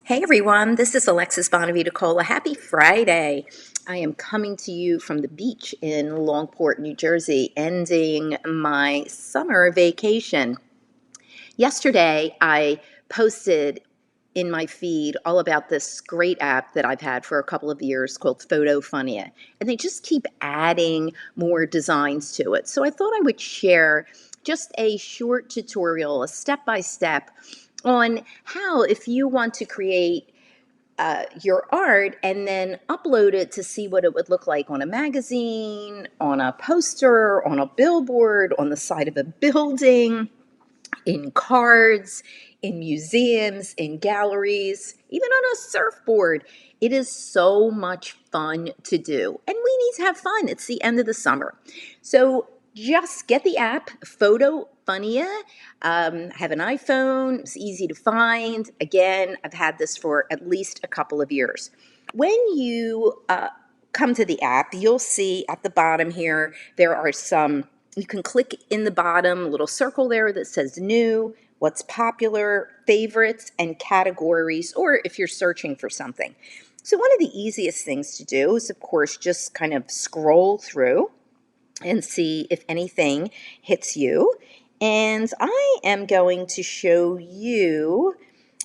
Hey everyone, this is Alexis Bonavita Cola. Happy Friday. I am coming to you from the beach in Longport, New Jersey, ending my summer vacation. Yesterday, I posted in my feed all about this great app that I've had for a couple of years called Photofunia, and they just keep adding more designs to it. So I thought I would share just a short tutorial, a step-by-step on how, if you want to create your art and then upload it to see what it would look like on a magazine, on a poster, on a billboard, on the side of a building, in cards, in museums, in galleries, even on a surfboard. It is so much fun to do, and we need to have fun. It's the end of the summer. So just get the app, Photofunia. Have an iPhone. It's easy to find. Again, I've had this for at least a couple of years. When you come to the app, you'll see at the bottom here, there are some, you can click in the bottom little circle there that says new, what's popular, favorites, and categories, or if you're searching for something. So one of the easiest things to do is, of course, just kind of scroll through and see if anything hits you. And I am going to show you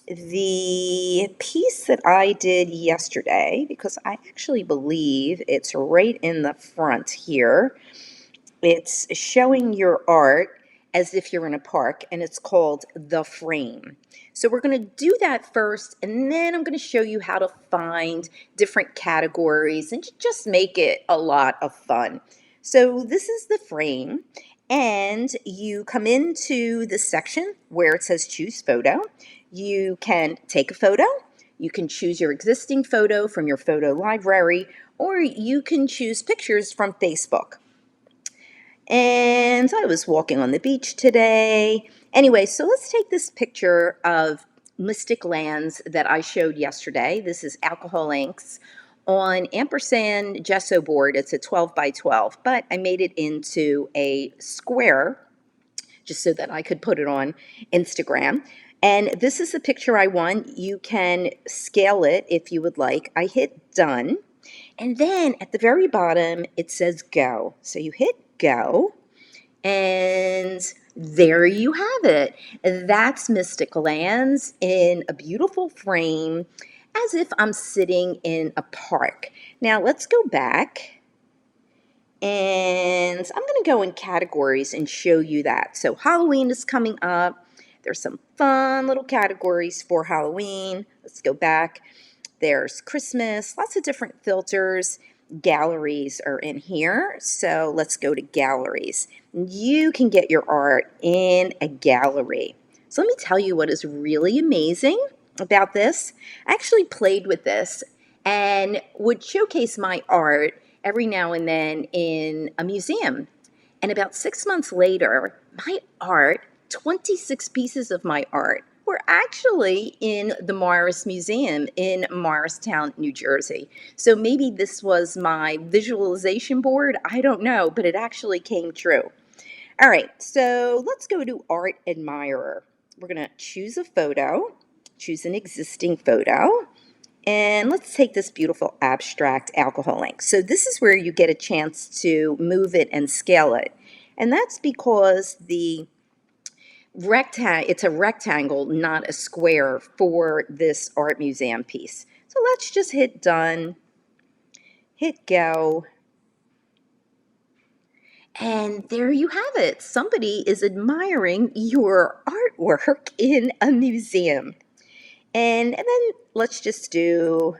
the piece that I did yesterday, because I actually believe it's right in the front here. It's showing your art as if you're in a park, and it's called The Frame. So we're going to do that first, and then I'm going to show you how to find different categories and just make it a lot of fun. So this is The Frame, and you come into the section where it says choose photo. You can take a photo. You can choose your existing photo from your photo library, or you can choose pictures from Facebook. And I was walking on the beach today. Anyway, so let's take this picture of Mystic Lands that I showed yesterday. This is alcohol inks on ampersand gesso board. It's a 12 by 12, but I made it into a square just so that I could put it on Instagram. And this is the picture I want. You can scale it if you would like. I hit done. And then at the very bottom, it says go. So you hit go, and there you have it. That's Mystic Lands in a beautiful frame, as if I'm sitting in a park. Now let's go back, and I'm going to go in categories and show you that. So Halloween is coming up. There's some fun little categories for Halloween. Let's go back. There's Christmas, lots of different filters. Galleries are in here, so let's go to galleries. You can get your art in a gallery. So let me tell you what is really amazing about this. I actually played with this and would showcase my art every now and then in a museum. And about 6 months later, my art, 26 pieces of my art, were actually in the Morris Museum in Morristown, New Jersey. So maybe this was my visualization board. I don't know, but it actually came true. All right, so let's go to Art Admirer. We're going to choose a photo, choose an existing photo, and let's take this beautiful abstract alcohol ink. So this is where you get a chance to move it and scale it. And that's because it's a rectangle, not a square, for this art museum piece. So let's just hit done, hit go, and there you have it. Somebody is admiring your artwork in a museum. And then let's just do,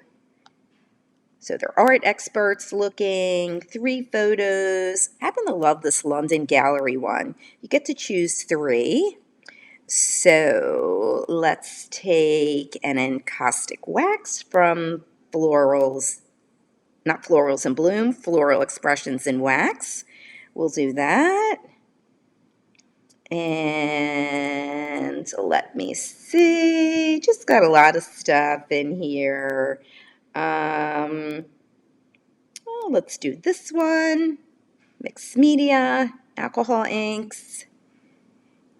so they're art experts looking, 3 photos. I happen to love this London gallery one. You get to choose 3. So let's take an encaustic wax from not Florals in Bloom, Floral Expressions in Wax. We'll do that. And let me see, just got a lot of stuff in here. Let's do this one, mixed media, alcohol inks,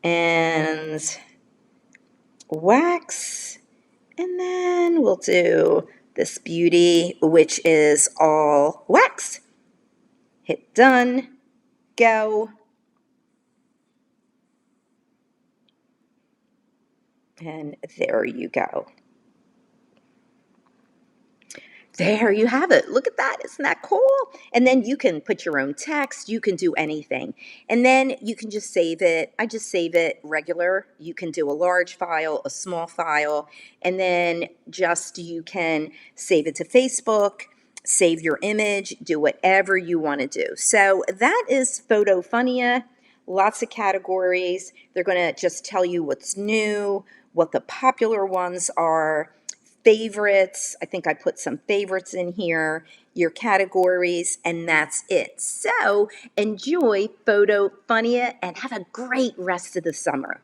and wax, And then we'll do this beauty, which is all wax. Hit done, go. And there you go. There you have it. Look at that. Isn't that cool? And then you can put your own text. You can do anything. And then you can just save it. I just save it regular. You can do a large file, a small file, and then just you can save it to Facebook, save your image, do whatever you want to do. So that is Photofunia. Lots of categories. They're going to just tell you what's new, what the popular ones are, favorites. I think I put some favorites in here, your categories, and that's it. So enjoy Photofunia and have a great rest of the summer.